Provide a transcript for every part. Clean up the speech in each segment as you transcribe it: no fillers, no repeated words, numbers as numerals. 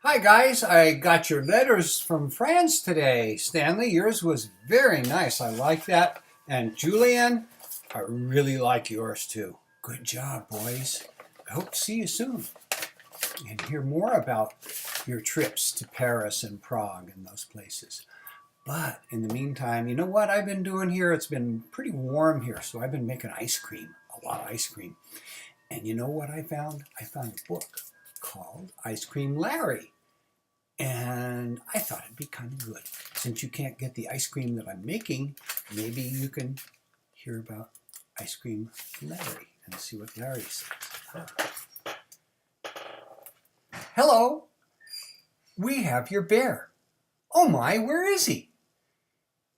Hi guys, I got your letters from France today. Stanley, yours was very nice. I like that. And Julian, I really like yours too. Good job, boys. I hope to see you soon and hear more about your trips to Paris and Prague and those places. But in the meantime, you know what I've been doing here? It's been pretty warm here, so I've been making ice cream, a lot of ice cream. And you know what I found? I found a book called Ice Cream Larry. And I thought it'd be kind of good. Since you can't get the ice cream that I'm making, maybe you can hear about Ice Cream Larry and see what Larry says. Hello, we have your bear. Oh my, where is he?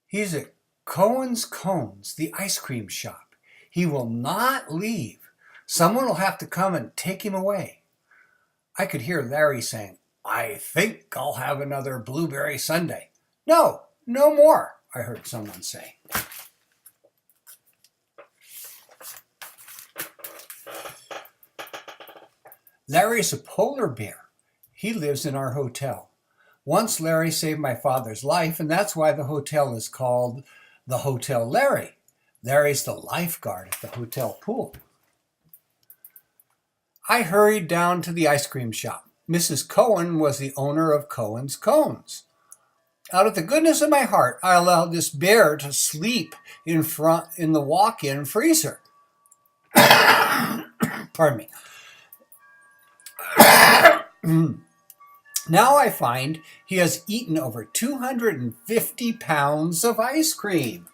He's at Cohen's Cones, the ice cream shop. He will not leave. Someone will have to come and take him away. I could hear Larry saying, I think I'll have another blueberry sundae. No, no more, I heard someone say. Larry's a polar bear. He lives in our hotel. Once Larry saved my father's life, and that's why the hotel is called the Hotel Larry. Larry's the lifeguard at the hotel pool. I hurried down to the ice cream shop. Mrs. Cohen was the owner of Cohen's Cones. Out of the goodness of my heart, I allowed this bear to sleep in the walk-in freezer. Pardon me. Now I find he has eaten over 250 pounds of ice cream.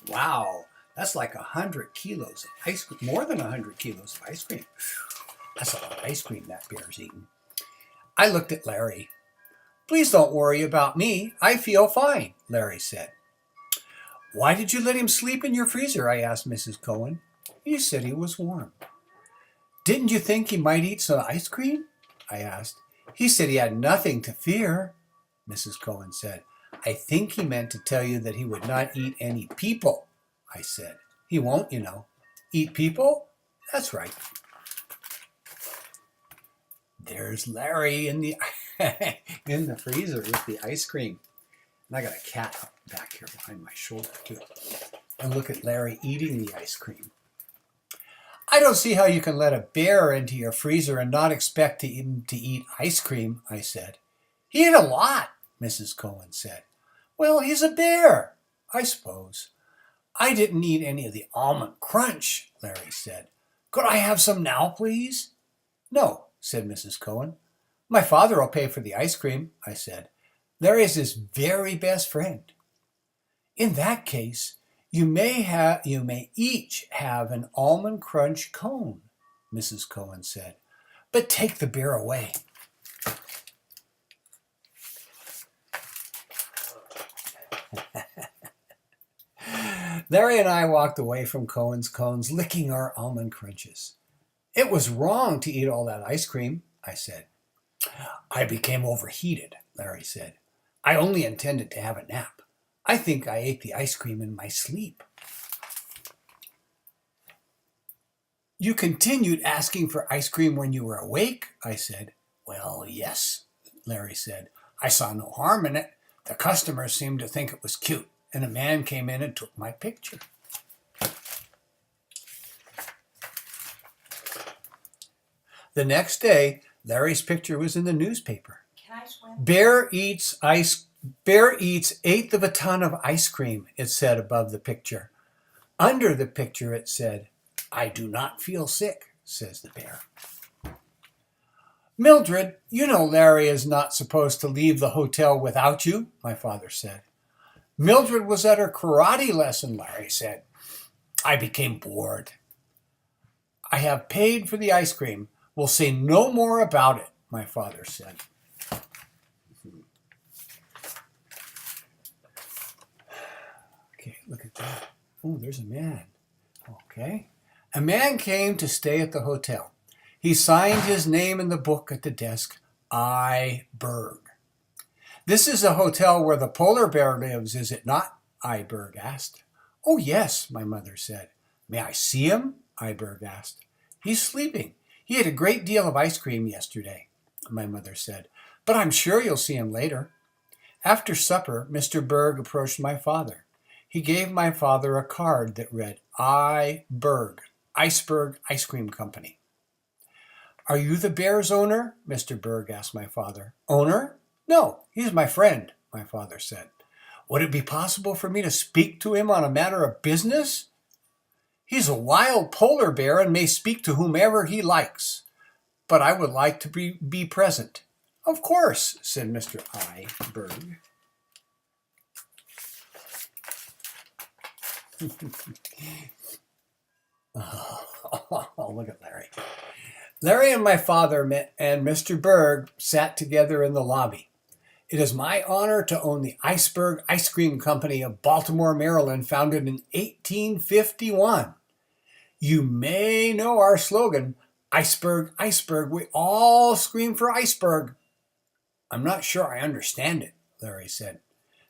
Wow, that's like 100 kilos of ice cream, more than 100 kilos of ice cream. That's a lot of ice cream that bear's eaten. I looked at Larry. Please don't worry about me. I feel fine, Larry said. Why did you let him sleep in your freezer? I asked Mrs. Cohen. He said he was warm. Didn't you think he might eat some ice cream? I asked. He said he had nothing to fear, Mrs. Cohen said. I think he meant to tell you that he would not eat any people, I said. He won't, you know. Eat people? That's right. There's Larry in the in the freezer with the ice cream. And I got a cat back here behind my shoulder too. And look at Larry eating the ice cream. I don't see how you can let a bear into your freezer and not expect him to eat ice cream, I said. He ate a lot, Mrs. Cohen said. Well, he's a bear, I suppose. I didn't eat any of the almond crunch, Larry said. Could I have some now, please? No, said Mrs. Cohen. My father will pay for the ice cream, I said. Larry's his very best friend. In that case, you may each have an almond crunch cone, Mrs. Cohen said. But take the bear away. Larry and I walked away from Cohen's Cones, licking our almond crunches. It was wrong to eat all that ice cream, I said. I became overheated, Larry said. I only intended to have a nap. I think I ate the ice cream in my sleep. You continued asking for ice cream when you were awake, I said. Well, yes, Larry said. I saw no harm in it. The customers seemed to think it was cute, and a man came in and took my picture. The next day, Larry's picture was in the newspaper. Can I swim? Bear eats 1/8 of a ton of ice cream, it said above the picture. Under the picture, it said, I do not feel sick, says the bear. Mildred, you know Larry is not supposed to leave the hotel without you, my father said. Mildred was at her karate lesson, Larry said. I became bored. I have paid for the ice cream. We'll say no more about it, my father said. Okay, look at that. Oh, there's a man. Okay. A man came to stay at the hotel. He signed his name in the book at the desk, I. Berg. This is a hotel where the polar bear lives, is it not? I. Berg asked. Oh, yes, my mother said. May I see him? I. Berg asked. He's sleeping. He ate a great deal of ice cream yesterday, my mother said. but I'm sure you'll see him later. After supper, Mr. Berg approached my father. He gave my father a card that read, I. Berg, Iceberg Ice Cream Company. Are you the Bear's owner? Mr. Berg asked my father. Owner? No, he's my friend, my father said. Would it be possible for me to speak to him on a matter of business? He's a wild polar bear and may speak to whomever he likes, but I would like to be present. Of course, said Mr. I. Berg. Oh, look at Larry. Larry and my father and Mr. Berg sat together in the lobby. It is my honor to own the Iceberg Ice Cream Company of Baltimore, Maryland, founded in 1851. You may know our slogan, Iceberg, Iceberg, we all scream for iceberg. I'm not sure I understand it, Larry said.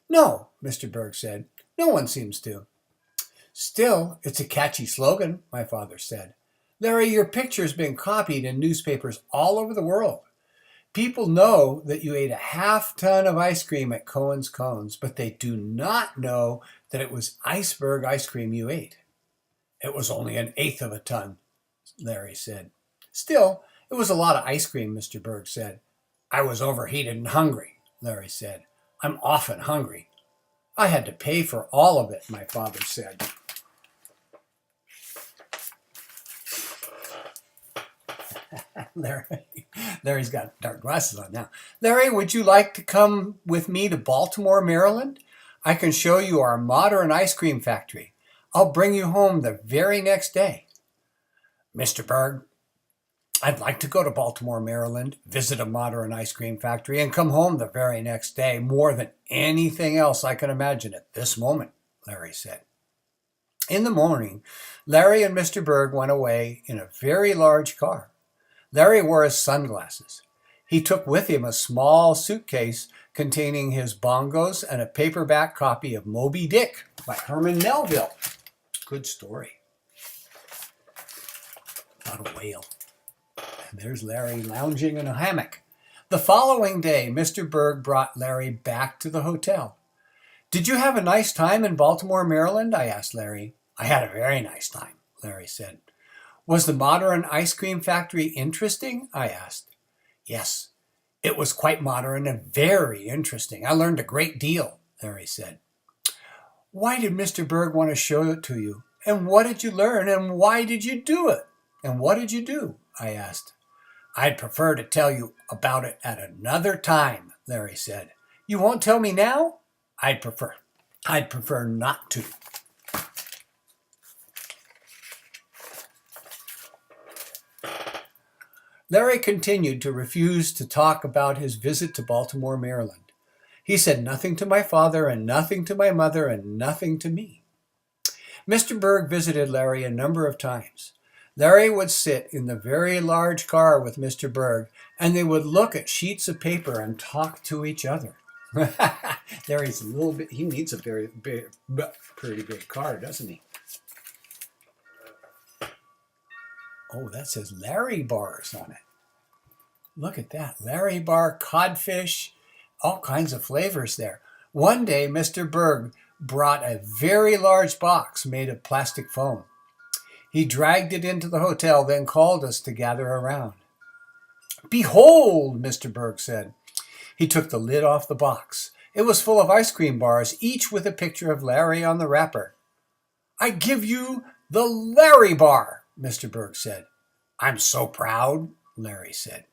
No, Mr. Berg said. No one seems to. Still, it's a catchy slogan, my father said. Larry, your picture's been copied in newspapers all over the world. People know that you ate a half-ton of ice cream at Cohen's Cones, but they do not know that it was iceberg ice cream you ate. It was only an eighth of a ton, Larry said. Still, it was a lot of ice cream, Mr. Berg said. I was overheated and hungry, Larry said. I'm often hungry. I had to pay for all of it, my father said. Larry's got dark glasses on now. Larry, would you like to come with me to Baltimore, Maryland? I can show you our modern ice cream factory. I'll bring you home the very next day. Mr. Berg, I'd like to go to Baltimore, Maryland, visit a modern ice cream factory, and come home the very next day more than anything else I can imagine at this moment, Larry said. In the morning, Larry and Mr. Berg went away in a very large car. Larry wore his sunglasses. He took with him a small suitcase containing his bongos and a paperback copy of Moby Dick by Herman Melville. Good story. About a whale. And there's Larry lounging in a hammock. The following day, Mr. Berg brought Larry back to the hotel. Did you have a nice time in Baltimore, Maryland? I asked Larry. I had a very nice time, Larry said. Was the modern ice cream factory interesting? I asked. Yes, it was quite modern and very interesting. I learned a great deal, Larry said. Why did Mr. Berg want to show it to you? And what did you learn? And why did you do it? And what did you do? I asked. I'd prefer to tell you about it at another time, Larry said. You won't tell me now? I'd prefer not to. Larry continued to refuse to talk about his visit to Baltimore, Maryland. He said nothing to my father and nothing to my mother and nothing to me. Mr. Berg visited Larry a number of times. Larry would sit in the very large car with Mr. Berg, and they would look at sheets of paper and talk to each other. Larry's a little bit, he needs a very big, pretty big car, doesn't he? Oh, that says Larry bars on it. Look at that. Larry bar, codfish, all kinds of flavors there. One day, Mr. Berg brought a very large box made of plastic foam. He dragged it into the hotel, then called us to gather around. Behold, Mr. Berg said. He took the lid off the box. It was full of ice cream bars, each with a picture of Larry on the wrapper. I give you the Larry bar, Mr. Berg said. I'm so proud, Larry said.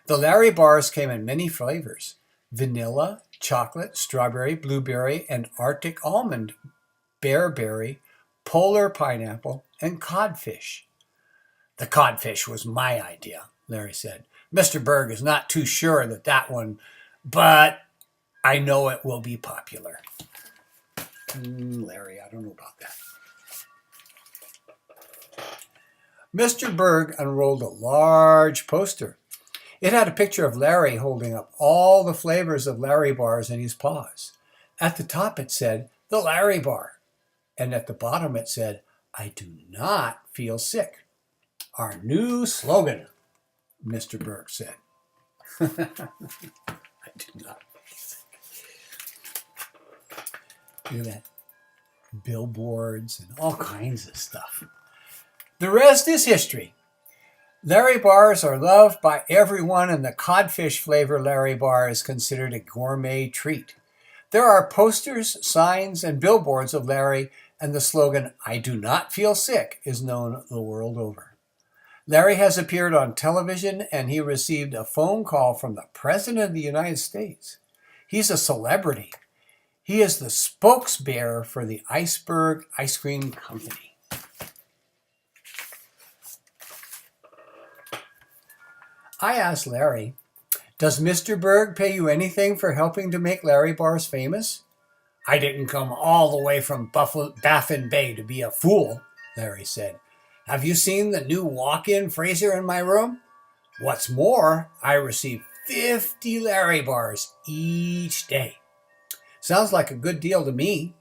The Larry bars came in many flavors: vanilla, chocolate, strawberry, blueberry, and Arctic almond, bearberry, polar pineapple, and codfish. The codfish was my idea, Larry said. Mr. Berg is not too sure that one, but I know it will be popular. Larry, I don't know about that. Mr. Berg unrolled a large poster. It had a picture of Larry holding up all the flavors of Larry bars in his paws. At the top it said, the Larry bar. And at the bottom it said, I do not feel sick. Our new slogan, Mr. Berg said. do not. Look at that. Billboards and all kinds of stuff. The rest is history. Larry bars are loved by everyone, and the codfish flavor Larry bar is considered a gourmet treat. There are posters, signs, and billboards of Larry, and the slogan, "I do not feel sick," is known the world over. Larry has appeared on television, and he received a phone call from the President of the United States. He's a celebrity. He is the spokesbearer for the Iceberg Ice Cream Company. I asked Larry, "Does Mr. Berg pay you anything for helping to make Larry bars famous?" "I didn't come all the way from Baffin Bay to be a fool," Larry said. "Have you seen the new walk-in freezer in my room? What's more, I receive 50 Larry bars each day." "Sounds like a good deal to me,"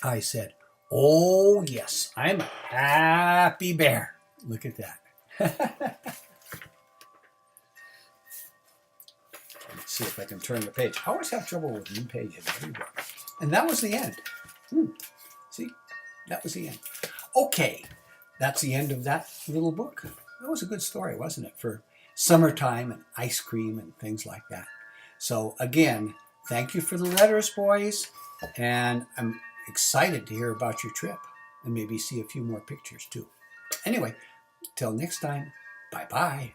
I said. "Oh, yes, I'm a happy bear." Look at that. Let's see if I can turn the page. I always have trouble with new pages everywhere. And that was the end. See, that was the end. Okay, that's the end of that little book. That was a good story, wasn't it, for summertime and ice cream and things like that. So again, thank you for the letters, boys. And I'm excited to hear about your trip and maybe see a few more pictures too. Anyway, till next time, bye-bye.